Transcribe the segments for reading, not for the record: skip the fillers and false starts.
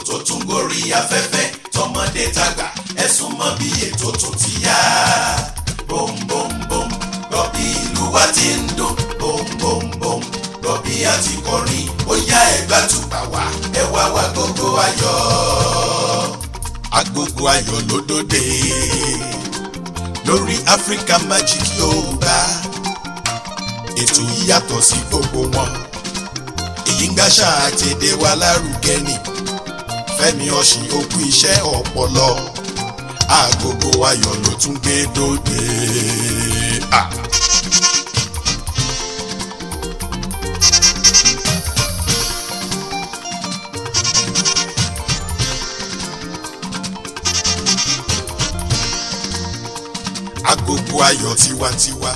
tó tún gorí afẹ́fẹ́ tọmọdé tàgbà ẹ sún mọ́ bí ètò tún ti yá. Bom bom bom rọ̀bì ìlú wa ti ń dún. Bom bom bom rọ̀bì àti kọrin ó yá ẹgbà tùpà wá ẹ wá wá gbogbo ayọ̀. Agogo ayọ̀ lódòdè lórí Africa Magic Yorùbá. Ètò yìí yàtọ̀ sí gbogbo wọn. Èyí ń gbàṣà àti èdè wa lárugẹ ni. Fẹ́mi Ọ̀ṣìn òkú iṣẹ́ ọpọlọ. Agogo ayọ̀ ló tún gbé dòde. Agogo ayọ̀ tiwantiwa.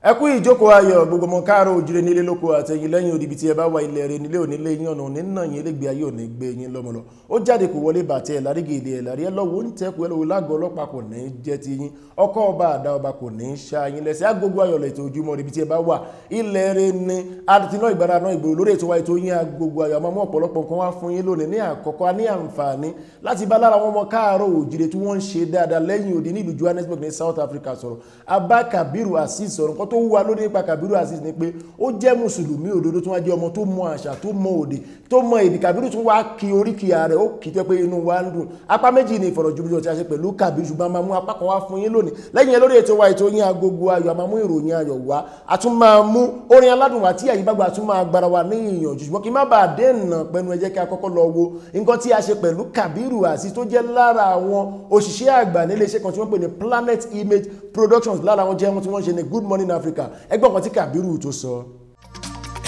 Ẹ kú ìjókòó ayọ̀ gbogbo ọmọ káàárọ̀ oòjíire nílé lóko àtẹ̀yìn lẹ́yìn odi bí tí ẹ bá wà ilẹ̀ rẹ̀ nílé ònílé yín ọ̀nà nínà yín elégbé ayé òní gbé yín lọ́mọlọ. Ó jáde kò wọlé bàtẹ́ ẹ̀ lárígè ilé ẹ̀ lárí ẹ lọ́wọ́ ń tẹ́kù ẹ lọ́wọ́ lágọ̀ọ́ ọlọ́pàá kò ní jẹ́ ti yín ọkọ̀ ọba àdá ọba kò ní ṣá yín lẹ́sẹ̀. Agogo ayọ̀ lẹ́tọ̀ ojúmọ́ ibi tí ẹ bá wà ilẹ̀ rẹ̀ ní àtìná ìgbára náà ìgboro lórí ètò wa ètò yín Agogo ayọ̀ àmọ́ ọ̀pọ̀lọpọ̀ nǹkan wá fún yín lónìí ní àkọ́kọ́ ní àǹfààní láti bá lára wọn ọmọ káàárọ̀ oòjíire tí wọ́n ń ṣe dáadáa lẹ́yìn odi nílùú Johannesburg ní South Africa sọ̀rọ̀. Abba Kabiru Azeez sọ̀rọ̀ nǹkan tó wúwa lórí nípa Kabiru Azeez ni pé ó jẹ́ mùsùlùmí òdodo tó wá jẹ́ ọmọ tó mọ àṣà tó mọ òde tó mọ èdè. Kabiru tún wá kí oríkì ààrẹ ó kì í tẹ́ pé inú wa ń dùn. Apá méjì ni ìfọ̀rọ̀júmọ́ tí a ṣe pẹ̀lú Kabiru ṣùgbọ́n máa mú apá kan wá fún yín lónìí. Lẹ́yìn ẹ lórí ètò wa ètò yín Agogo ayọ̀ a máa mú ìròyìn ayọ̀ wá a tún máa mú orin aládùn wá tí àyíbágbà a tún máa gbára wa ní ìyànjú ṣùgbọ́n kí má bàa dènà pẹ̀lú ẹ jẹ́ kí a kọ́kọ́ lọ wo nǹkan tí a ṣe pẹ̀lú Kabiru Azeez tó jẹ́ lára àwọn òṣìṣẹ́ àgbà nílé iṣẹ́ kan tí wọ́n pè ní Planet Image Productions lára wọn jẹ́ wọn tí wọ́n ṣe ní Good Morning Africa. Ẹgbọ́n kan tí Kabiru tó sọ.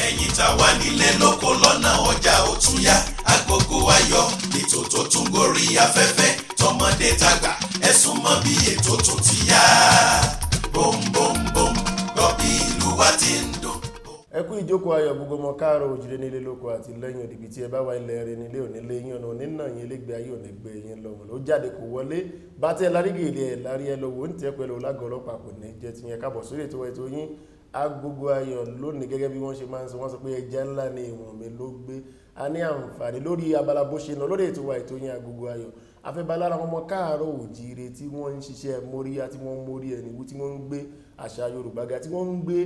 Ẹ̀yin tá wà nílé lóko lọ́nà ọjà ó tún yá. Agogo ayọ̀ ètò tó tún gorí afẹ́fẹ́ tọmọdé tàgbà ẹ sún mọ́ bí ètò tún ti yá. Bom bom bom rọ̀bì ìlú wa ti ń dún. Ẹ kú ìjókòó ayọ̀ gbogbo ọmọ káàárọ̀ oòjíire nílé lóko àti lẹ́yìn òdìbí tí ẹ bá wà ilẹ̀ rẹ̀ nílé ònílé yín ọ̀nà onínà yín elégbé ayé òní gbé yín lọ́wọ́ ló jáde kò wọlé bá tẹ́ lárígè ilé ẹ̀ lárí ẹ lọ́wọ́ ń tẹ́ pẹ̀lú lágọ̀ọ́ ọlọ́pàá kò ní jẹ́ ti yẹn káàbọ̀ sórí ètò yín Agogo ayọ̀ lónìí gẹ́gẹ́ bí wọ́n ṣe máa ń sọ wọ́n sọ pé ẹja ńlá ni ìwọ̀n mi ló gbé. A ní àǹfààní lórí abala bó ṣe lọ lórí ètò wa ètò yín Agogo ayọ̀ afẹ́balára ọmọ káàárọ̀ oòjíire tí wọ́n ń ṣiṣẹ́ móríyá tí wọ́n ń mórí ẹ̀nìwú tí wọ́n ń gbé àṣà Yorùbá ga tí wọ́n ń gbé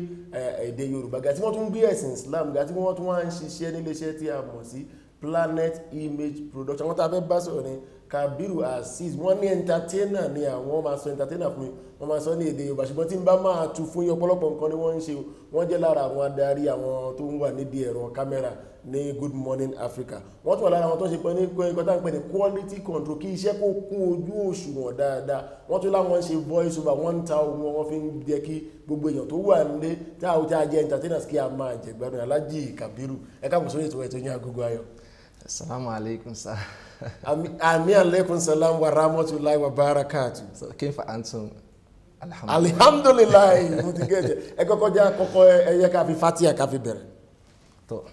èdè Yorùbá ga tí wọ́n tún ń gbé ẹ̀sìn Islam ga tí wọ́n tún wá ń ṣiṣẹ́ níléeṣẹ́ tí a mọ̀ sí Planet Image Production. Wọ́n ta fẹ́ bá sọ̀rọ̀ ní Kabiru Azeez wọ́n ní entertainer ni àwọn máa sọ entertainer fún mi wọ́n máa sọ ní èdè Yorùbá ṣùgbọ́n tí ń bá máa tu fún yín ọ̀pọ̀lọpọ̀ nǹkan ni wọ́n ń ṣe. Wọ́n jẹ́ lára àwọn adarí àwọn tó ń wà nídìí ẹ̀rọ kámẹ́rà ní Good Morning Africa. Wọ́n tún wà lára àwọn tó ń ṣe pé ní nǹkan tá à ń pè ní quality control kí iṣẹ́ kó kún ojú òṣùwọ̀n dáadáa. Wọ́n tún láwọn ń ṣe voice over wọ́n ń ta ohun wọn fi ń jẹ́ kí gbogbo èèyàn tó wà nílé tí a jẹ́ entertainers kí a máa jẹ̀gbádùn. Alhaji Kabiru ẹ káàbọ̀ sórí ètò yín Agogo ayọ̀. Assalamu alaikum sir. Ami alaikum salam wa rahmatullahi wa barakatuh. Kayfa antum? Alhamdulillah. Mo ti gẹ́jẹ̀. Ẹ kọ́kọ́ jẹ́ àkọ́kọ́ ẹyẹ ká fi Fatiha ká fi bẹ̀rẹ̀. Tó.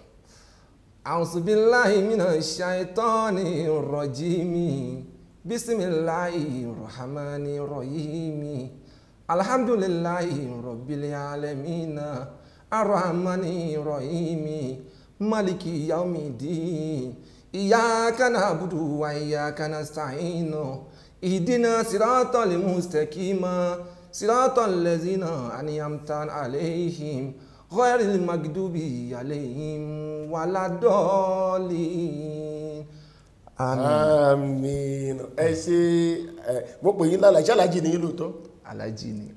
A'udhu billahi minash shaitanir rajim. Bismillahir rahmanir rahim. Alhamdulillahi rabbil alamin. Ar-rahmanir rahim. Maliki yawmiddin. Iyyaka na'budu wa iyyaka nasta'in. Ihdina siratal mustaqim. Siratal ladzina an'amta 'alaihim ghayril maghdubi 'alaihim waladdallin. Àmín. Ẹ ṣe mo pè yín lálàá Alhaji ni yín lóòótọ́.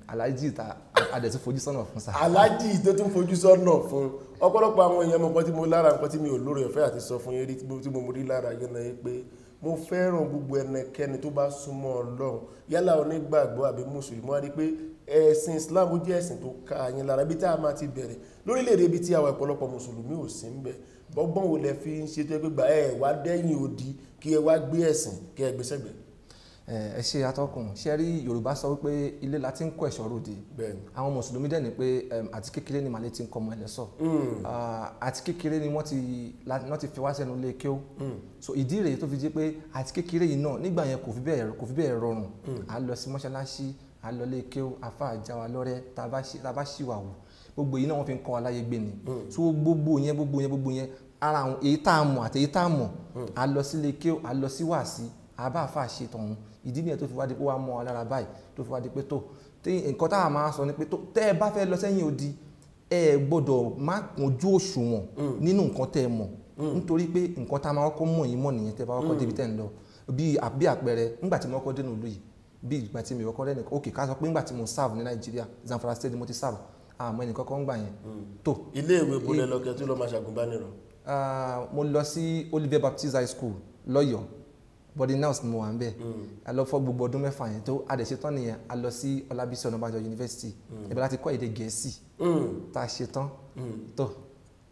Alhaji ta adẹ̀ tún fojú sọ́nà fún sa. Alhaji tó tún fojú sọ́nà fún ọ̀pọ̀lọpọ̀ àwọn èèyàn mọ̀ nǹkan tí mo lára nǹkan tí mi ò lóore ọ̀fẹ́ àti sọ fún yín rí tí mo rí lára yín náà pé mo fẹ́ràn gbogbo ẹnikẹ́ni tó bá súnmọ́ Ọlọ́run yálà onígbàgbọ́ àbí mùsùlùmí. Wọ́n á rí pé ẹ̀sìn Islam ó jẹ́ ẹ̀sìn tó ká yín lára bí tá a máa ti bẹ̀rẹ̀ lórílẹ̀-èdè ibi tí àwọn ọ̀pọ̀lọpọ̀ mùsùlùmí ò sí ń bẹ̀. Bọ́gbọ́n wo lẹ fi ń ṣe tó gbégbá ẹ wá dẹ́yìn odi kí ẹ wá gbé ẹ̀sìn kí ẹ gbé sẹ́gbẹ̀ẹ́. Ẹ ṣe atọ́kùn ṣe rí Yorùbá sọ wípé ilé la ti ń kọ́ ẹ̀ṣọ́ ròde. Àwọn mùsùlùmí dẹ̀ ní pé àti kékeré ni màlẹ́ ti ń kọ́ ọmọ ẹlẹ́sọ̀ àti kékeré ni wọ́n ti fi wá sẹ́nu ilé kéwú. So ìdí rèé tó fi jẹ́ pé àti kékeré yìí náà nígbà yẹn kò fi bẹ́ẹ̀ rọrùn. À lọ sí mọ́ṣáláṣí à lọ ilé kéwú afá àjà wa lọ́rẹ́ tá a bá ṣìwà wò gbogbo yìí náà wọ́n fi ń kọ́ wa láyé gbé ni. So gbogbo yẹn ara àwọn èyí tá a mọ̀ àti èyí tá a mọ̀ a lọ sílé kí a lọ sí wàásí àbá àfà ṣe tọ̀hún ìdí nìyẹn tó fi wá di pé wá mọ́ alára báyìí tó fi wá di pé tó nǹkan táwa máa sọ ni pé tó tẹ́ ẹ bá fẹ́ lọ sẹ́yìn odi ẹ gbọ́dọ̀ má kúnjú òṣùwọ̀n nínú nǹkan tẹ́ ẹ mọ̀ nítorí pé nǹkan tá a máa kọ́kọ́ mọ̀ yín mọ̀ nìyẹn tẹ́ bá kọ́kọ́ débi tẹ́ ń lọ bí àpẹẹrẹ nígbà tí mo kọ́kọ́ dénú ìlú yìí bí ìgbà tí mi kọ́kọ́ rẹ́ nìkan òkè ká sọ pé nígbà tí mo serve ní Nàìjíríà Zamfara State mo ti serve àmọ́ ẹnì kọ́kọ́ ń gbà yẹn tó. ilé ìwé bolẹ̀ lọ́kẹ́ tó lọ́ máa ṣàgùnbánirọ̀. mo lọ sí Oliver Baptist High School lọ́yọ̀ọ́ boarding house mo wà ń bẹ̀ a lọ fọ́ gbogbo ọdún mẹ́fà yẹn tó a dẹ̀ ṣe tán nìyẹn a lọ sí Ọlábísí Ọ̀nàbànjọ University ibẹ̀ láti kọ́ èdè Gẹ̀ẹ́sì tá a ṣe tán tó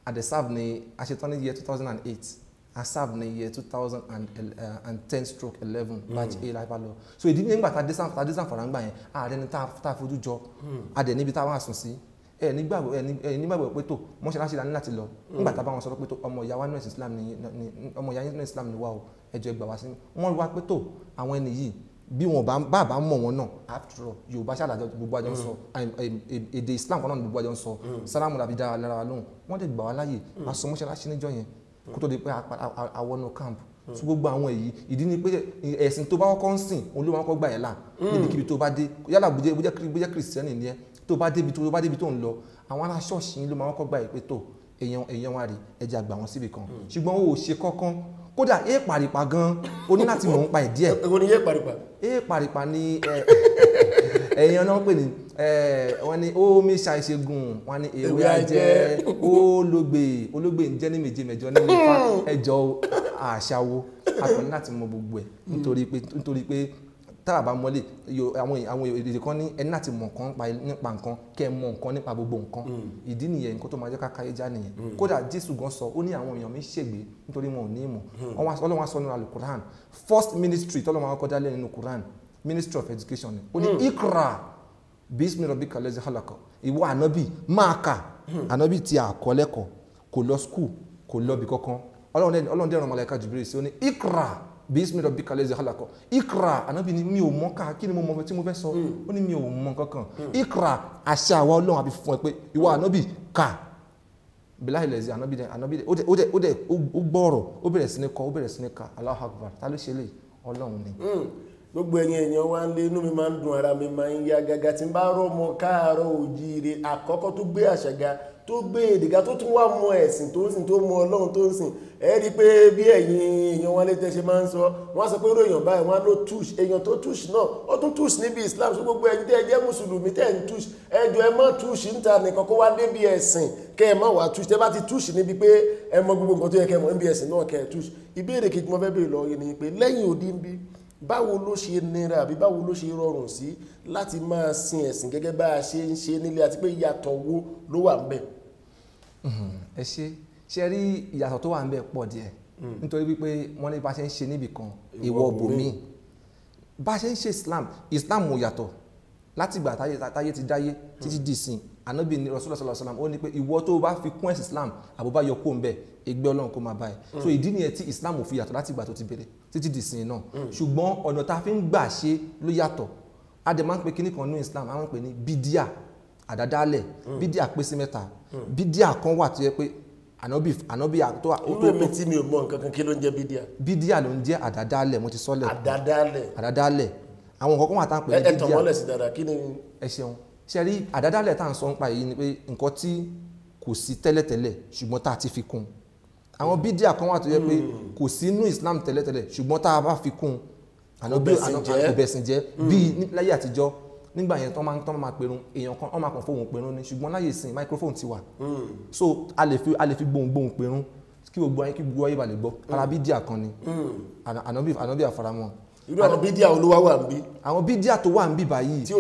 a dẹ̀ serve ní a ṣe tán ní year 2008 a serve ní year 2010/11 batch A láìpá lọ so ìdí nígbà tá a dé Zamfara ń gbà yẹn ààrẹ ni tá a fojú jọ a dẹ̀ níbi tá a wà sùn sí ẹ nígbàgbọ́ pé tó mọ́ṣáláṣí la ní láti lọ nígbà tá a bá wọn sọ pé tó ọmọ ìyá wa nínú Islam ni ọmọ ìyá nínú Islam ni wà o ẹjọ́ ẹgbà wá sí wọ́n wá pé tó àwọn ẹni yìí bí wọn bá mọ̀ wọn náà after all Yorùbá ṣàlàjọ gbogbo àjọ ń sọ èdè Islam kan náà gbogbo àjọ ń sọ sálámù làbí dára lára wa lóhùn wọ́n dẹ̀ gbà wá láàyè a sọ mọ́ṣáláṣí níjọ́ yẹn kó tó di pé àwọnú camp so gbogbo àwọn èyí ìdí ni pé ẹ̀sìn tó bá kọ́kọ́ ń sìn òun ló máa kọ́ gbà ẹ̀ là níbikíbi tó bá dé yálà bójẹ́ kìrìsìtẹ́nì ni ẹ tó bá débi tó ń lọ àwọn ará ṣọ́ọ̀ṣì ló máa kọ́ gbà ẹ̀ pé tó èèyàn wá rí ẹja àgbà wọn síbi kan ṣùgbọ́n ó ṣe kọ́kán kódà pàrìpà gan o ní láti mọ̀ ń pa ẹ̀ díẹ̀. èwo ni pàrìpà. Pàrìpà ni èèyàn náà pè ní wọ́n ní ó mi ṣàìṣègùn wọ́n ní ewé ajẹ́ ológbè ń jẹ́ ní méje mẹ́jọ nílé ifá ẹjọ́ àṣàwò akọni láti mọ gbogbo ẹ̀ nítorí pé táwa bá mọ́lẹ̀ àwọn èdè kan ní ẹni láti mọ̀ nǹkan nípa nǹkan kẹ́ ẹ mọ̀ nǹkan nípa gbogbo nǹkan ìdí nìyẹn nǹkan tó máa jẹ́ ká káyé já nìyẹn kódà Jésù gan sọ ó ní àwọn èèyàn mi ṣègbé nítorí wọn ò ní ìmọ̀ Ọlọ́run wá sọ nínú Al-Quran first ministry tọ́lọ́run máa kọ́ dálé nínú Quran ministry of education ni ó ní ikra bismi rabbika lezi halaka ìwọ ànábì máa kà ànábì tí a kọ́ lẹ́kọ̀ọ́ kò lọ school kò lọ bí kankan Ọlọ́run dẹ̀rọ màláíkà Jibril sí ó ní ikra bismi rabbika lezi halaka ikra ànábì ni mi ò mọ̀ ká kí ni mo mọ̀ tí mo fẹ́ sọ ó ní mi ò mọ̀ kankan ikra àṣẹ àwa Ọlọ́run àbí fún ẹ pé ìwọ ànábì kà bilahi lezi ànábì ó gbọ́rọ̀ ó bẹ̀rẹ̀ sí ní kọ́ ó bẹ̀rẹ̀ sí ní kà Allahu Akbar ta ló ṣe lè Ọlọ́run ni. gbogbo ẹ̀yin èèyàn wa ń lé inú mi máa ń dùn ara mi máa ń yá gágá tí n bá rọ́mọ káàárọ̀ oòjíire àkọ́kọ́ tó gbé àṣàgà tó gbé èdègà tó tún wá mọ ẹ̀sìn tó ń sìn tó mọ Ọlọ́run tó ń sìn ẹ rí i pé bí ẹ̀yin èèyàn wa lè tẹ́ ṣe máa ń sọ wọ́n sọ pé irú èèyàn báyìí wọ́n á ló túṣ èèyàn tó túṣ náà ó tún túṣ níbi Islam so gbogbo ẹ̀yin tẹ́ ẹ jẹ́ mùsùlùmí tẹ́ ẹ ń túṣ ẹjọ́ ẹ má túṣ níta nìkan kó wá débi ẹ̀sìn kẹ́ ẹ má wá túṣ tẹ́ bá ti túṣ níbi pé ẹ mọ gbogbo nǹkan tó yẹ kẹ́ ẹ mọ̀ níbi ẹ̀sìn náà kẹ́ ẹ túṣ ìbéèrè kejì mo fẹ́ béèrè lọ yìí ni pé lẹ́yìn òdi ń bí báwo ló ṣe nira àbí báwo ló ṣe rọrùn sí láti máa sin ẹ̀sìn gẹ́gẹ́ bá a ṣe ń ṣe nílé àti pé ìyàtọ̀ wo ló wà ń bẹ̀. ẹ ṣe rí ìyàtọ̀ tó wà ń bẹ̀ pọ̀ díẹ̀ nítorí wípé wọ́n ní bá ṣe ń ṣe níbì kan ìwọ bòmí bá ṣe ń ṣe Islam ò yàtọ̀ láti ìgbà táyé ti dáyé títí di ìsìn ànábì ní Rasulullah sallallahu alaihi wasallam ó ní pé ìwọ tó bá fi kún ẹ̀sìn Islam àbúbá yọ kó ń bẹ̀ ẹgbẹ́ Ọlọ́run kó máa bá ẹ̀ so ìdí nìyẹn tí Islam ò fi yàtọ̀ láti ìgbà tó ti bẹ̀rẹ̀ títí di ìsìn náà ṣùgbọ́n ọ̀nà tá a fi ń gbà ṣe ló yàtọ̀ a dẹ̀ máa ń pe kíní kan ní Islam a máa ń pè ní bídíà àdádálẹ̀ bídíà pé sí mẹ́ta bídíà kan wà tó yẹ pé ànábì tó èmi tí mi ò mọ nǹkan kan kí ló ń jẹ́ bídíà. bídíà ló ń jẹ́ àdádálẹ̀ mo ti sọ́lẹ̀ àdádálẹ̀ àwọn nǹkan kan wà tá à ń pè ní bídíà ẹ̀tàn mọ́lẹ̀ sí dáadáa kí ni. ẹ ṣeun ṣe rí àdádálẹ̀ tá à ń sọ nípa èyí ni pé nǹkan tí kò sí tẹ́lẹ̀tẹ́lẹ̀ ṣùgbọ́n tá a ti fi kún àwọn bídíà kan wà tó yẹ pé kò sí inú Islam tẹ́lẹ̀tẹ́lẹ̀ ṣùgbọ́n tá a bá fi kún ọbẹ̀sìn jẹ́ bíi láyé àtijọ́ nígbà yẹn tó máa pèrún èèyàn kan wọ́n máa kàn fóun pèrún ni ṣùgbọ́n láyé ìsìn microphone ti wà so a lè fi gbohùngbohùn pèrún kí gbogbo ayé balẹ̀ gbọ́ ara bídíà kan ni ànábì àfaramọ́. irú àwọn bídíà olúwa wà ń bí. àwọn bídíà tó wà ń bí báyìí tí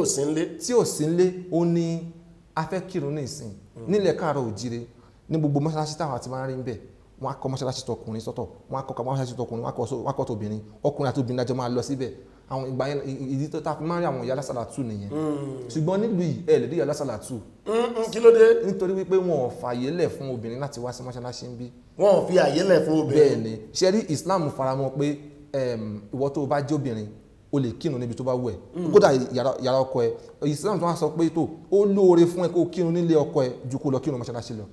ò sí ń lé ó ní a fẹ́ kírun ní ìsìn nílẹ̀ Káàárọ̀ Oòjíire ní gbogbo mọ́ṣáláṣí táwọn àti máa ń rí ń bẹ̀ wọ́n á kọ́ mọ́ṣáláṣí tọkùnrin sọ́tọ̀ wọ́n á kọ́ mọ́ṣáláṣí tọkùnrin wọ́n á kọ́ tóbìnrin ọkùnrin àti obìnrin àjọ máa lọ síbẹ̀ àwọn ìgbà yẹn ìdí tó ta fi máa ń rí àwọn ìyá lásàlátù nìyẹn ṣùgbọ́n nílùú yìí ẹ lè rí ìyá lásàlátù. kí ló dé. nítorí wípé wọn ò fààyè lẹ̀ fún obìnrin láti wá sí mọ́ṣáláṣí ń bí. wọn ò fi àyè lẹ̀ fún obìnrin. bẹ́ẹ̀ ni ṣe rí Islam faramọ́ pé ìwọ tó bá jẹ́ obìnrin o lè kírun níbi tó bá wù ẹ́ kódà yàrá ọkọ ẹ Islam tó wá sọ pé tó ó lóore fún ẹ kó kírun nílé ọkọ ẹ ju kó lọ kírun mọ́ṣáláṣí lọ.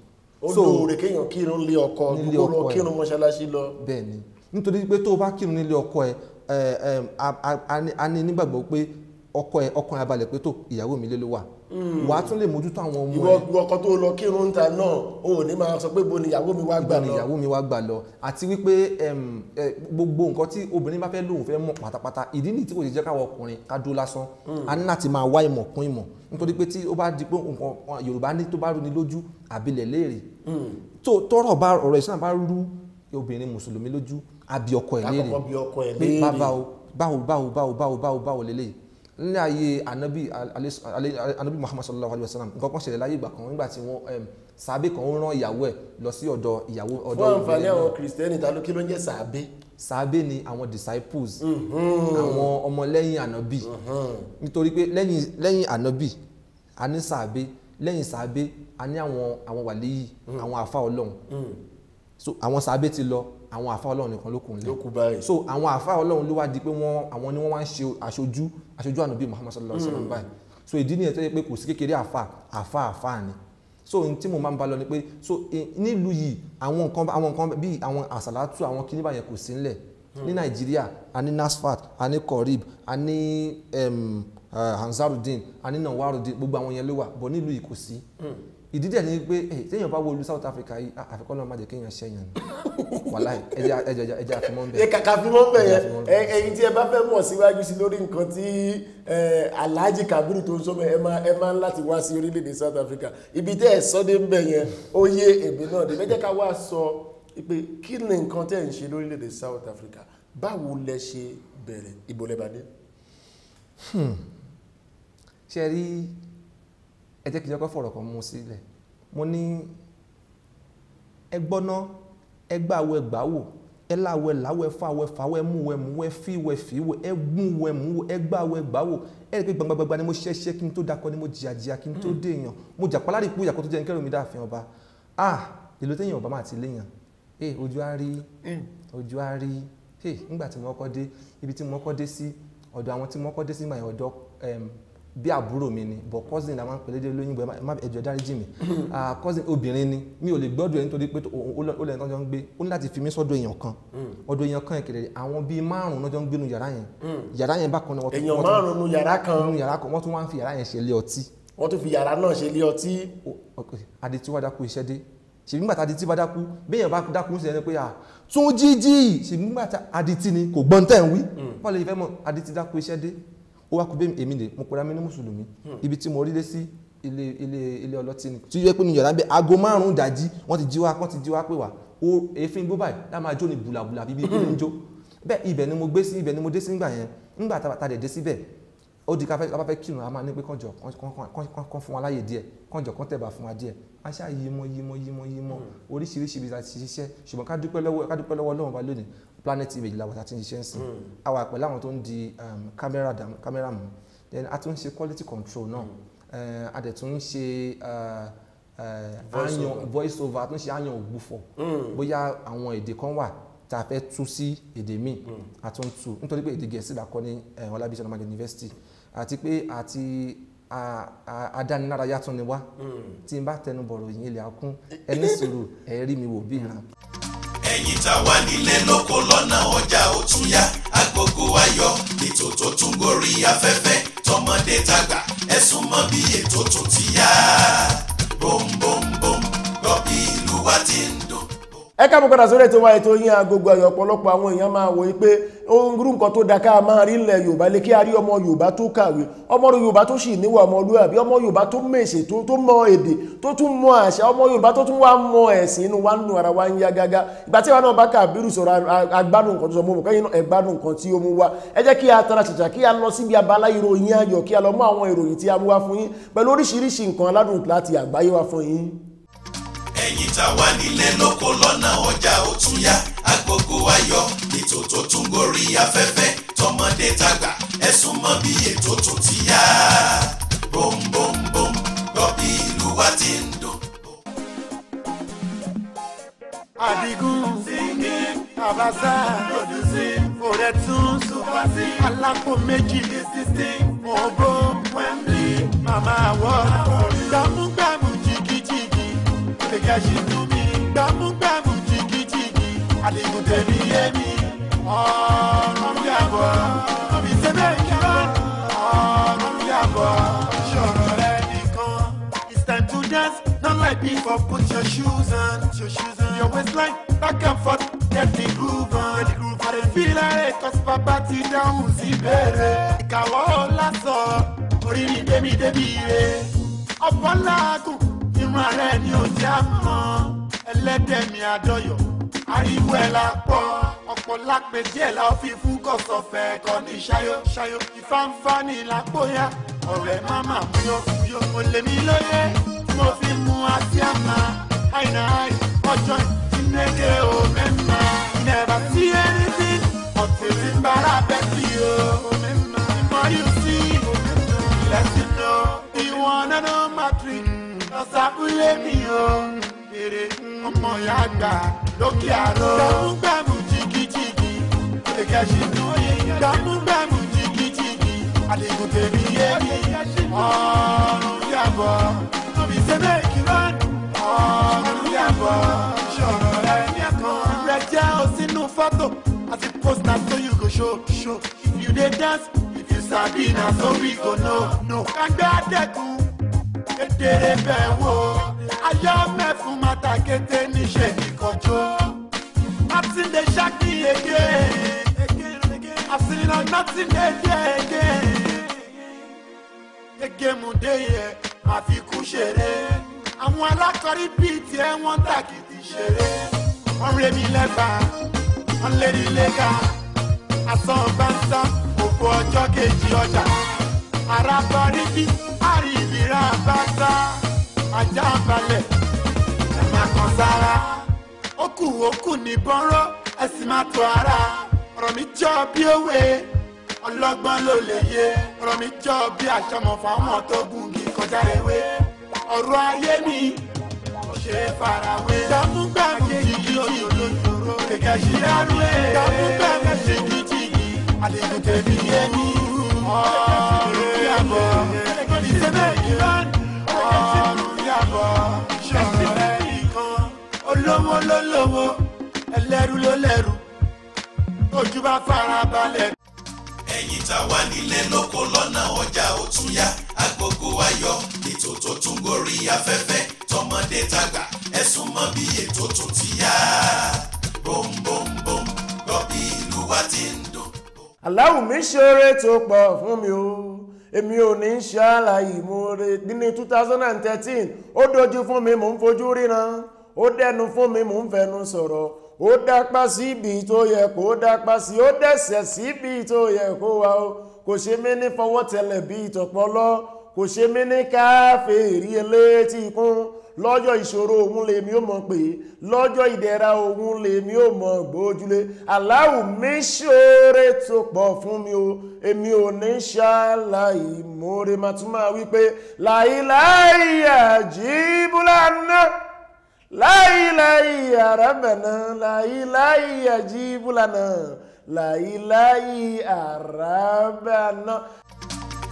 ó lóore kéèyàn kírun nílé ọkọ ju kó lọ kírun mọ́ṣáláṣí lọ. bẹ́ẹ̀ ni nítorí pé tó o bá kírun nílé ọkọ ẹ a ní nígbàgbọ́ pé ọkàn abalẹ̀ pé tó ìyàwó mi lé ló wà wà á tún lè mójútó àwọn ọmọ ẹ. ìwọ ọkọ tó lọ kírun ń ta náà o ò ní máa sọ pé bo ni ìyàwó mi wá gbà lọ. ìyàwó mi wá gbà lọ àti wípé gbogbo nǹkan tí obìnrin bá fẹ́ lóun fẹ́ mọ̀ pátápátá ìdí nìyí tí kò sì jẹ́ káwọn ọkùnrin ká dó lásán a ní láti máa wá ìmọ̀ kún ìmọ̀ nítorí pé tí ó bá di pé nǹkan Yorùbá ní tó bá rú ni lójú àbílẹ̀ léèrè tọrọ ọ̀rọ̀ ìsìn bá rú obìnrin mùsùlùmí lójú àbí ọkọ ẹ̀ léèrè pé báwo lélẹ́yìí ní ayé anabi Muhammad sallallahu alaihi wasallam nǹkan kan ṣẹlẹ̀ láyé ìgbà kan nígbà tí wọ́n sàábé kan rán ìyàwó ẹ̀ lọ sí ọ̀dọ̀ ìyàwó ọ̀dọ̀ fún àǹfààní àwọn kìrìsìtẹ́nì ta ló kí ló ń jẹ́ sàábé. sàábé ni àwọn disciples àwọn ọmọlẹ́yìn anabi nítorí pé lẹ́yìn anabi a ní sàábé lẹ́yìn sàábé a ní àwọn wàlíyì àwọn àfa Ọlọ́run so àwọn sàábé ti lọ àwọn àfa Ọlọ́run nìkan ló kù nílẹ̀ so àwọn àfa Ọlọ́run ló wá di pé àwọn ni wọ́n wá ń ṣe aṣojú ànábì Muhammad sallallahu alaihi wasallam báyìí so ìdí nìyẹn tó yẹ pé kò sí kékeré àfa ni so ohun tí mo máa ń bá lọ ni pé so nílùú yìí àwọn nǹkan bíi àwọn àsàlátù àwọn kíní báyẹn kò sí nílẹ̀ ní Nàìjíríà a ní NASFAT a ní Korib a ní Ansarudeen a ní Nawarudeen gbogbo àwọn yẹn ló wà bọ̀ nílùú yìí kò sí ìdí dẹ̀ ni pé téèyàn bá wo olú South Africa yìí àfikọ́ náà má jẹ́ kéèyàn ṣẹ́yàn ni wàláì ẹja àfimọ́ ń bẹ̀. kàkà fimọ́ ń bẹ̀ yẹn ẹ̀yin tí ẹ bá fẹ́ mọ̀ síwájú sí lórí nǹkan tí Alhaji Kabiru tó ń sọ ẹ máa ń láti wá sí orílẹ̀-èdè South Africa ibi tẹ́ ẹ̀ sọ́dé ń bẹ̀ yẹn ó yé èmi náà dé mẹ́jẹ́ ká wá sọ pé kí ni nǹkan tẹ́ ń ṣe lórílẹ̀-èdè South Africa báwo lẹ ṣe bẹ̀rẹ̀ ibo lẹ bá dé. ṣe rí ẹ jẹ́ kí n jẹ́ kó fọ̀rọ̀ kan mú sílẹ̀ mo ní ẹgbọ́ná ẹgbàwọ̀ ẹgbàwò ẹláwọ̀ ẹláwọ̀ ẹfàwọ̀ ẹfàwọ̀ ẹmúwọ̀ ẹmúwọ̀ ẹfíwọ̀ ẹfíwọ̀ ẹgbúnwọ̀ ẹmúwọ̀ ẹgbàwọ̀ ẹgbàwò ẹ̀rí pé gbangba ni mo ṣẹ́ṣẹ́ kí n tó dakọ ni mo jìyàjìyà kí n tó dé èèyàn mo jà pálárì pé ìyàkó tó jẹ́ nkẹ́rù mi dáàfin ọba èlò téèyàn ọba máa ti léèyàn ojú á rí nígbà tí mo kọ́ dé ibi tí mo kọ́ dé sí ọ̀dọ̀ àwọn tí mo kọ́ dé sí ìgbà yẹn ọ̀dọ̀ bí àbúrò mi ni but cousin la máa ń pèlédè lóyìnbó ẹjọ dáríjì mi cousin obìnrin ni mi ò lè gbọ́dọ̀ ẹ̀ nítorí pé ó lẹ́yìn tọ́jọ́ ń gbé ó ní láti fi mí sọ́dọ̀ èèyàn kan ọ̀dọ̀ èèyàn kan ìkẹrẹ àwọn bíi 5 lọ́jọ́ ń gbé nu yàrá yẹn bákan náà èèyàn 5 nu yàrá kan wọ́n tún wá ń fi yàrá yẹn ṣe ilé ọtí. wọ́n tún fi yàrá náà ṣe ilé ọtí. adití wá dákú iṣẹ́ dé ṣèbí nígbà tá adití bá dákú béèyàn bá dákú sí ẹni pé tún jíjí ṣèbí nígbà tá adití ni kò gbọ́n tẹ̀ ń wí wọ́n lè fẹ́ mọ̀ adití dákú iṣẹ́ dé ó wá kú bẹ́ẹ̀ èmi lè mo pera mi ní mùsùlùmí ibi tí mo rí lé sí ilé ọlọ́tí ni tí yẹ pé ní yàrá bẹ́ẹ̀ aago 5 dájí wọ́n ti jí wá pé wá ó èéfín gbó báyìí lá máa jó ní bùlàbùlà bíbí kí ló ń jó bẹ́ẹ̀ ibẹ̀ ni mo gbé sí ibẹ̀ ni mo dé sí nígbà yẹn nígbà tá a dẹ̀ dé síbẹ̀ ó di ká bá fẹ́ kírun a máa ní pé kànjọ kan fún wa láyè díẹ̀ kànjọ kan tẹ̀bà fún wa díẹ̀ a ṣáà yímọ́ oríṣiríṣi ibi láti ṣiṣẹ́ ṣùgbọ́n ká dúpẹ́ lọ́wọ́ Ọlọ́run wa lónìí Planet Image làwọn àti ṣiṣẹ́ ń sìn àwa pẹ̀lú àwọn tó ń di kámẹ́rà mú then a tún ń ṣe quality control náà a dẹ̀ tún ń ṣe voice over a tún ń ṣe àyàn ògbúfọ̀ bóyá àwọn èdè kan wà tá a fẹ́ tú sí èdè míì a tún tú nítorí pé èdè Gẹ̀ẹ́sì là kọ́ ní Ọlábísí Ọ̀nàbàjọ University àti pé adánilárayá tún ni wá tí n bá tẹnu bọ̀rọ̀ yìí ilẹ̀ akún ẹni sùúrù ẹ̀rí mi wò bí ìran. ẹ̀yin tá wà nílé lóko lọ́nà ọjà ó tún yá agogo ayọ̀ ètò tó tún gorí afẹ́fẹ́ tọmọdé tàgbà ẹ sún mọ́ bí ètò tún ti yá bòmbòmbòm gbọ́ bí ìlú wa ti ń dùn. ẹ káàbọ̀ padà sórí ètò wa ètò yín Agogo Ayọ̀ ọ̀pọ̀lọpọ̀ àwọn èèyàn máa wòye pé ohun irú nǹkan tó dáká máa rí ilẹ̀ Yorùbá lé kí a rí ọmọ Yorùbá tó kàwé ọmọ Yorùbá tó sì níwà ọmọlúwàbí ọmọ Yorùbá tó mèsè tó mọ èdè tó tún mọ àṣà ọmọ Yorùbá tó tún wá mọ ẹ̀sìn inú wa nù ara wa ń yá gágá ìgbà tí wa náà bá Kabiru sọ̀rọ̀ agbádùn nǹkan tó sọ mọ́ kẹ́yìn náà ẹgbádùn nǹkan tí ó mú wá ẹ jẹ́ kí a tara ṣàṣà kí a lọ síbi abala ìròyìn ayọ̀ kí a lọ mú àwọn ìròyìn tí a mú wá fún yín pẹ̀lú oríṣiríṣi nǹkan aládùn láti àgbáyé wá fún yín. ẹ̀yin tá wà nílé lóko lọ́nà ọjà ó tún yá Agogo Ayọ̀ ètò tó tún gorí afẹ́fẹ́ tọmọdé tàgbà ẹ sún mọ́ bí ètò tún ti yá bòmbòmbòm gbọ́ bí ìlú wa ti ń dùn. Adigun singing Abasa producing Oretun Supasi Alápò méjì assisting Obo Wembley Mama Award gbàmúgbàmù jìgìjìgì gẹ́gẹ́ ṣì tún mi gbàmúgbàmù jìgìjìgì Adigun tẹ̀mí yẹ́mi. ọ̀run yàbọ̀ òbí sẹ́bẹ̀ ìjọba ọ̀run yàbọ̀ ṣọ̀rọ̀ rẹ̀ nìkan. It's time to dance, not like before. Put your shoes on, your waistline back and forth. Get the groove on, I dey feel like cause papa ti dáhùn sí bẹ̀rẹ̀. Ìkàwọ́ lásọ̀ orí mi débi rẹ̀. Ọ̀pọ̀ làágùn irun ààrẹ ni ò já mọ́. Ẹlẹ́dẹ̀ mi àdọ́yọ̀ ariwo ẹ̀ la pọ̀. Ọ̀pọ̀ lápẹ̀ díẹ̀ la ó fi fún kọ̀sọ̀fẹ̀ kọ́ ní ṣayó. Ìfáǹfà ni làpóyá ọ̀rẹ́ máma múyọ́. Mo lè mí lóye tí mo fi mú àti àmà. Àìnà ọjọ́ ìnẹ́gẹ́ ò mẹ́ma. Never see anything until the bara bẹ́tì o. The more you see, the less you know. You wanna know my trick? Lọ́sàkúlé mi o. Èrè ọmọ ìyá àgbà lókè àrò. Gbàmúgbàmù jìgìjìgì, ó lè kẹ́sì nù. Gbàmúgbàmù jìgìjìgì, àdìgún tèmi yé mi. Ọ̀run yàbọ̀, tóbi sẹ́bẹ̀ ìkìlọ̀. Ọ̀run yàbọ̀, ṣọ̀rọ̀ rẹ̀ ní ẹ̀kan. Rẹ̀ jẹ́ òsínú fọ́tò, àti post na so you go show. If you dey dance, if you sabi na so we go know. Kàgbé àdẹ́kùn, kedere bẹ́ẹ̀ wò. Ayọ̀ mẹ́fún mata kété níṣẹ́ nìkanjó. Nothing dey shock me again. I've seen on nothing dey there again. Egemu dey yẹ, màá fi kú ṣeré. Àwọn alákọ̀rí bíi tiẹ̀ wọ́n tàkìtì ṣeré. Wọ́n rẹ̀ mí lẹ́bàá, wọ́n lé ní lẹ́ka. Àsán bá ń tán, òkú ọjọ́ kejì ọjà. Àràbọ̀rí bí àríbìrà bá tá. Ajá balẹ̀, ẹ̀ máa kàn sára. Ókù ní bọ́nrọ́, ẹ sì máa tó ara. Ọ̀rọ̀ mi jọ bí òwe, ọlọ́gbọ́n ló lè yé. Ọ̀rọ̀ mi jọ bí àṣọmọ̀ fáwọn tó gùngì kọjá ewé. Ọ̀rọ̀ ayé mi kò ṣe é farawé. Gbàmúgbàmù jìgìjìgì, kẹ̀kẹ́ ṣìyàrú ẹ̀. Gbàmúgbàmù jìgìjìgì, àdìgún tèmi yé mi. Ọ̀run yàbọ̀, ìṣẹ́bẹ̀ ìkìlọ̀. Ọ̀run yàbọ̀, ṣọ̀rọ̀ rẹ̀ nìkan. Olówó ló lówó, ẹlẹ́rú ló lẹ́rú. Ojú bá fara balẹ̀. Ẹ̀yin tá wà nílé lóko lọ́nà ọjà ó tún yá. Agogo ayọ̀ ètò tó tún gorí afẹ́fẹ́. Tọmọdé tàgbà ẹ̀sùn mọ́ bí ètò tún ti yá. Bom bom bom gbọ́ bí ìlú wa ti ń dùn. Aláwù mi ṣeré tó pọ̀ fún mi o. Èmi ò ní ṣàlàyé ìmoore ní 2013. Ó dojú fún mi mò ń fojú ríran. Ó dẹnu fún mi mò ń fẹnu sọ̀rọ̀. Ó dápá síbi tó yẹ kó dápá sí. Ó dẹ̀sẹ̀ síbi tó yẹ kó wà o. Kò ṣe mí ní fọwọ́ tẹlẹ̀ bí ìtọ̀pọ̀lọ́. Kò ṣe mí ní káfíìrì elétí kún. Lọ́jọ́ ìṣòro òun lèmi ò mọ̀ pé. Lọ́jọ́ ìdẹ̀ra òun lèmi ò mọ̀ gbójúlé. Aláwù mi ṣoore tó pọ̀ fún mi o. Èmi ò ní ṣàlàyé ìmoore máa tún máa wí pé láìláì àjíbúlànà. Láìláì àràbànà, láìláì àjíbúlànà, láìláì àràbànà.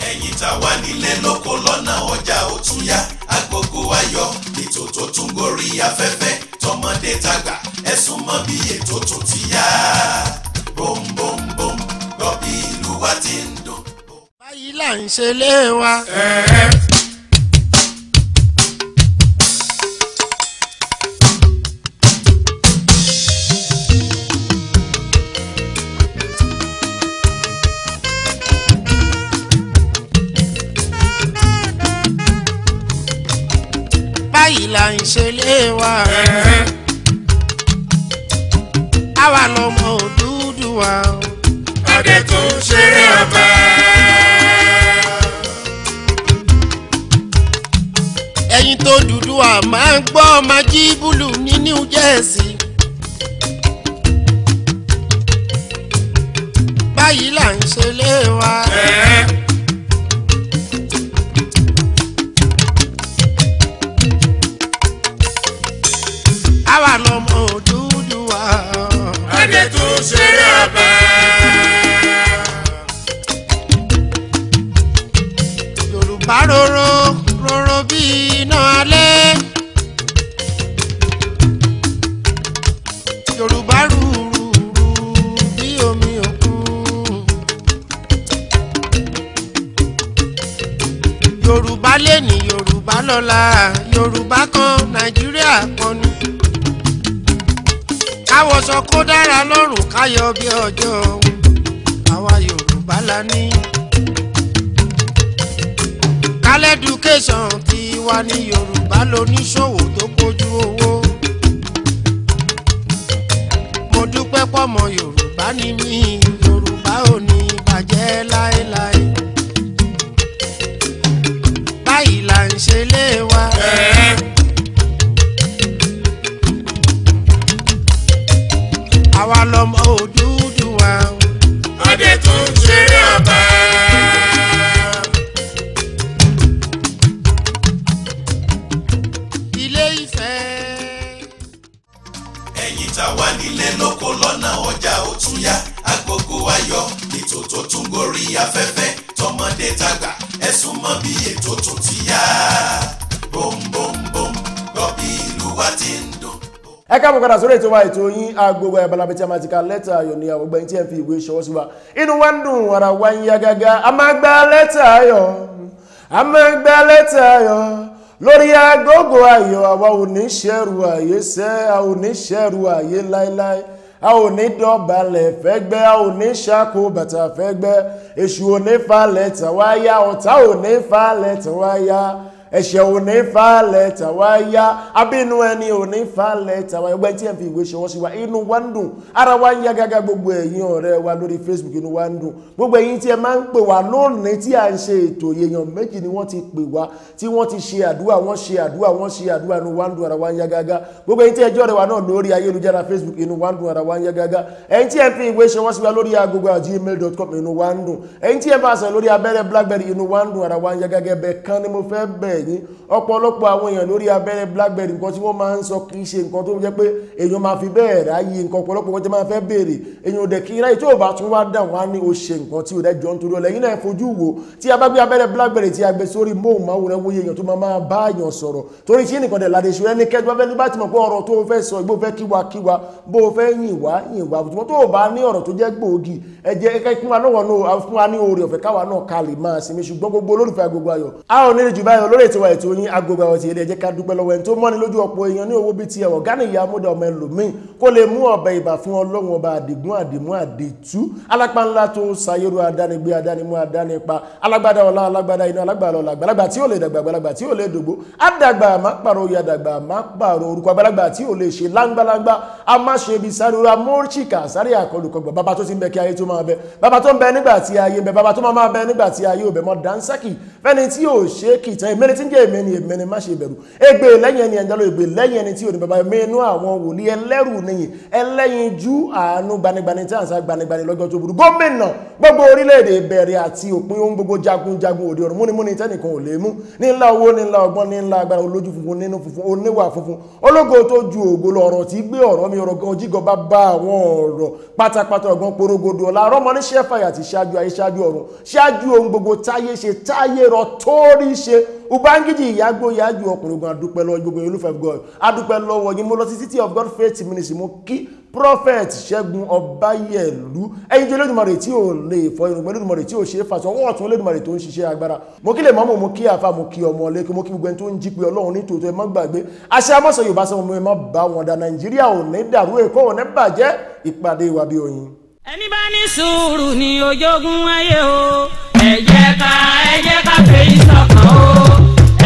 Ẹ̀yin tá wà nílé lóko lọ́nà ọjà ó tún yá. Agogo ayọ̀ ètò tó tún gorí afẹ́fẹ́. Tọmọdé tàgbà ẹ̀sùn mọ́ bí ètò tún ti yá. Bom bom bom gbọ́ bí ìlú wa ti ń dùn. Báyìí là ń ṣe lé wa. Báyìí là ń ṣe lé wa. Àwa lọmọ Odùduwà. Adé tó ń ṣeré ọba. Ẹ̀yin tó Odùduwà máa ń gbọ́ Májíbùlù ní New Jersey. Báyìí là ń ṣe lé wa. Àwa lọmọ Odùduwà. Adé tó ń ṣeré ọba. Yorùbá rorò rorò bí iná alẹ́. Yorùbá rúrú bí omi. lè ní Yorùbá lọ́la Yorùbá kan Nàìjíríà kan ni. káwọṣọ kó dára lọ́rùn káyọ̀ bí ọjọ́ àwa Yorùbá la ní. kálẹ́dùkéṣọ̀n ti wà ní Yorùbá lóníṣòwò tó kójú owó. mo dúpẹ́ pọ́mọ Yorùbá ni mí Yorùbá ò ní bàjẹ́ láéláé. báyìí là ń ṣe lé wa. àwa lọmọ Odùduwà. adé tún ṣeré ọba. Ilé Ifẹ̀. ẹ̀yin tá wà nílé lóko lọ́nà ọjà ó tún yá agogo ayọ̀ ètò tó tún gorí afẹ́fẹ́ tọmọdé tàgbà ẹ̀sùn mọ́ bí ètò tún ti yá bòmbòmbòm gbọ́ bí ìlú wa ti ń dùn. ẹ káàbọ̀ padà sórí ètò wa ètò yín agbègbè abalabi tí a máa ti ka lẹ́tà ayọ̀ ní àwọn ọgbẹ́ni tí ẹ fi ìwé ṣọwọ́ sí wa inú wa ń dùn ara wa ń yá gágá a máa gba lẹ́tà ayọ̀ a máa gba lẹ́tà ayọ̀ lórí agogo ayọ̀ àwa ò ní ṣẹ́rù àyè sẹ́ a ò ní ṣẹ́rù àyè láéláé a ò ní dọ̀bálẹ̀ fẹ́gbẹ́ a ò ní ṣàkó bàtà fẹ́gbẹ́ èṣù ò ní falẹ̀ tàwáyá ọ̀tá ò ní falẹ̀ tàwáyá ẹ̀ṣẹ̀ ò ní falẹ̀ tàwáyá abínú ẹni ò ní falẹ̀ tàwáyá ọgbẹ́ tí ẹ̀ fi ìwé ṣọwọ́ sí wa inú wa ń dùn ara wa ń yá gágá gbogbo ẹ̀yin ọ̀rẹ́ wa lórí Facebook inú wa ń dùn gbogbo ẹ̀yin tí ẹ máa ń pè wá lónìí tí à ń ṣe ètò èèyàn méjì ni wọ́n ti pè wá tí wọ́n ti ṣe àdúrà wọ́n ṣe àdúrà inú wa ń dùn ara wa ń yá gágá gbogbo ẹ̀yin tí ẹ jọ́ rẹ̀ wá náà lórí ayélujára Facebook inú wa ń dùn ara wa ń yá gágá ẹ̀yin tí ẹ fi ìwé ṣọwọ́ sí wa lórí agogo@gmail.com inú wa ń dùn ẹ̀yin tí ẹ bá sọ lórí abẹ́rẹ́ BlackBerry inú wa ń dùn ara wa ń yá gágá bẹ́ẹ̀ kan ni mo fẹ́ bẹ̀ yín ọ̀pọ̀lọpọ̀ àwọn èèyàn lórí abẹ́rẹ́ BlackBerry nǹkan tí wọ́n máa ń sọ kì í ṣe nǹkan tó jẹ́ pé èèyàn máa fi bẹ́ẹ̀ ráyè nǹkan ọ̀pọ̀lọpọ̀ wọn tí máa fẹ́ béèrè èèyàn ò dẹ̀ kí ráyè tó bá tún wá dáhùn wá ní o ṣe nǹkan tí ò dẹ́ jọ nítorí ọlẹ́yìn náà fojú wo tí a bá gbé abẹ́rẹ́ BlackBerry tí a gbé sórí móhùnmáwòrán wòye èèyàn tó máa bá èèyàn sọ̀rọ̀ torí tí nìkan dẹ̀ ládé ṣùgbọ́n ẹni kẹ́jú abẹ́ni bá ti mọ̀ pé ọ̀rọ̀ tó fẹ́ sọ ìgbó fẹ́ kíwa bó fẹ́ yìn wá tó o bá ní ọ̀rọ̀ tó jẹ́ gbòógì ẹ jẹ́ ẹ̀ka fún wa náà fún wa ní oore ọ̀fẹ́ káwa náà ká lè máa sinmi ṣùgbọ́n gbogbo olólùfẹ́ Agogo Ayọ̀ a ò ní jù báyọ̀ lórí ètò wa ètò yín Agogo Ayọ̀ ti ẹ jẹ́ ká dúpẹ́ lọ́wọ́ ẹni tó mọ́ni lójú ọ̀pọ̀ èèyàn ní owó bíi ti ẹ̀wọ̀ gánà ìyá amúdà ọmọ ẹlòmíì kó lè mú ọ̀bẹ ìbà fún Ọlọ́run ọba àdìgún àdìmú àdìtú alápá ńlá tó ṣayérò adánigbé adánímú adánipa alágbádá ọlá alágbádá iná alágbàlá ọlá àgbàlagbà tí ò lè dàgbà àgbàlagbà tí ò lè dògbò àdàgbà má pàrọ̀ oyè àdàgbà má pàrọ̀ orúkọ àgbàlagbà tí ò lè ṣe láńgbàláńgbà a má ṣe ibi sáré ra mọ́ríṣìkà sáré àkọlùkọgbà bàbá tó ti ń bẹ kí ayé tó máa bẹ bàbá tó ń bẹ nígbà tí ayé bẹ bàbá tó máa bẹ nígbà tí ayé ò bẹ mọ́ dáńsákì fẹ́ni tí ò ṣe kìtàn èmẹ́ni tí ń jẹ́ èmẹ́ni má ṣe bẹ̀rù ègbè lẹ́yìn ẹni ẹ̀ńdálò ègbè lẹ́yìn ẹni tí ò ní bàbá mẹ́nu àwọn wòlíì ẹlẹ́rù nìyí ẹlẹ́yin jú àánú gbanigbani tí à ń sá gbanigbani lọ́jọ́ tó burú gómìnà gbogbo orílẹ̀-èdè bẹ̀rẹ̀ àti òpin ohun gbogbo jagunjagun òde ọ̀run múnimúni tẹ́nìkan ò lè mú ní ńlá owó ní ńlá ọgbọ́n ní ńlá agbára olójú funfun nínú funfun oníwà funfun ológo tó ju ògo lọ ọ̀rọ̀ tí gbé ọ̀rọ̀ mi ọ̀rọ̀ gan jígọ bá bá àwọn ọ̀rọ̀ pátápátá ọgbọ́n porogodo ọ̀la ọ̀rọ̀ mọ́ ní ṣẹ́fàyà ti ṣáájú ayé ṣáájú ọ̀run ṣáájú ohun gbogbo táyé ṣe táyé rọ tórí ṣe ubangiji ìyágbó ìyájú ọkùnrin ogun adúpẹ́ lọ́wọ́ gbogbo olùfẹ́ God adúpẹ́ lọ́wọ́ yín mo lọ sí City of God Faith Ministry mo kí Prophet Ṣẹ́gun Ọbáyẹ̀lú ẹ̀yin jẹ́ Olódùmarè tí ò lè fọ irun pẹ̀lú Olódùmarè tí ò ṣe é fàṣọ wọ́n ọ̀tún Olódùmarè tó ń ṣiṣẹ́ agbára mo kí lè mọ́mọ́ mo kí àfa mo kí ọmọ ọlẹ́kẹ́ mo kí gbogbo ẹni tó ń jí pé Ọlọ́run ní tòótọ́ ẹ má gbàgbé àṣẹ amọ́sọ Yorùbá sọ ẹ má bá wọn dá Nàìjíríà ò ní dàrú Èkó ò ní bàjẹ́ ìpàdé wa bí oyin. ẹni bá ní sùúrù ni ojogun ayé o ẹ jẹ́ ká fèyí sọ́kàn o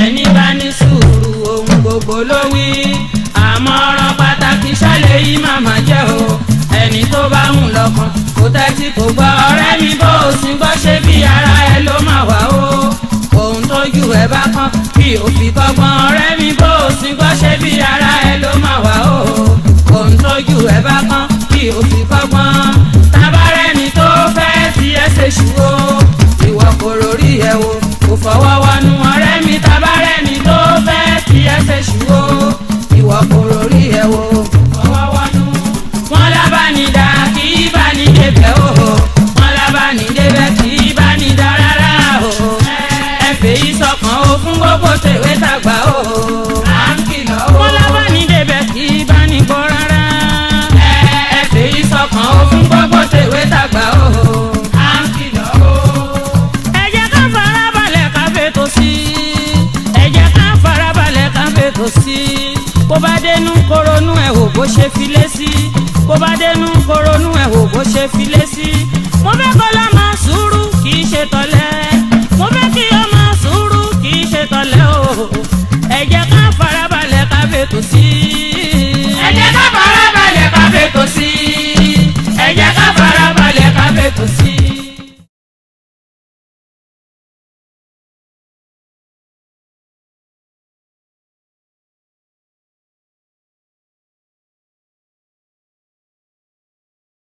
ẹni bá ní sùúrù ohun gbogbo ló wí àmọ̀ràn pàtàkì ṣálẹ̀ yìí màmá jẹ́ o ẹni tó bá ń lọ́kàn kò tẹ́tí kò gbọ́ ọ̀rẹ́ mi bó o sì gbọ́ ṣe bí ara ẹ ló máa wà o ohun tójú ẹ bá kàn bí o fi kọ́gbọ́n ọ̀rẹ́ mi bó o sì gbọ́ ṣe bí ara ẹ ló máa wà o ohun tójú ẹ bá kàn bí o fi kọ́gbọ́n tabarẹ́ni tó fẹ́ fi ẹsẹ̀ ṣùgbọ́ ìwọ kò rórí ẹ wo kò fọwọ́ wọnú ọ̀rẹ́ mi tabarẹ́ni tó fẹ́ fi ẹsẹ̀ ṣùgbọ́ ìwọ kò rórí ẹ wo kò fọwọ́ wọnú. wọ́n lábánidá kì í bá ní débẹ̀ o wọ́n lábánidébẹ̀ kì í bá ní dá rárá o ẹ fèyí sọ́kàn o fún gbogbo tèwé tàgbà o à ń kìlọ̀ o wọ́n lábánidébẹ̀ kì í bá ní gbọ́ rárá ẹ fèyí sọ́kàn o fún gbogbo ṣe filé sí mo fẹ́ kọ́ lọ́mọ sùúrù kì í ṣe tọ́lẹ̀.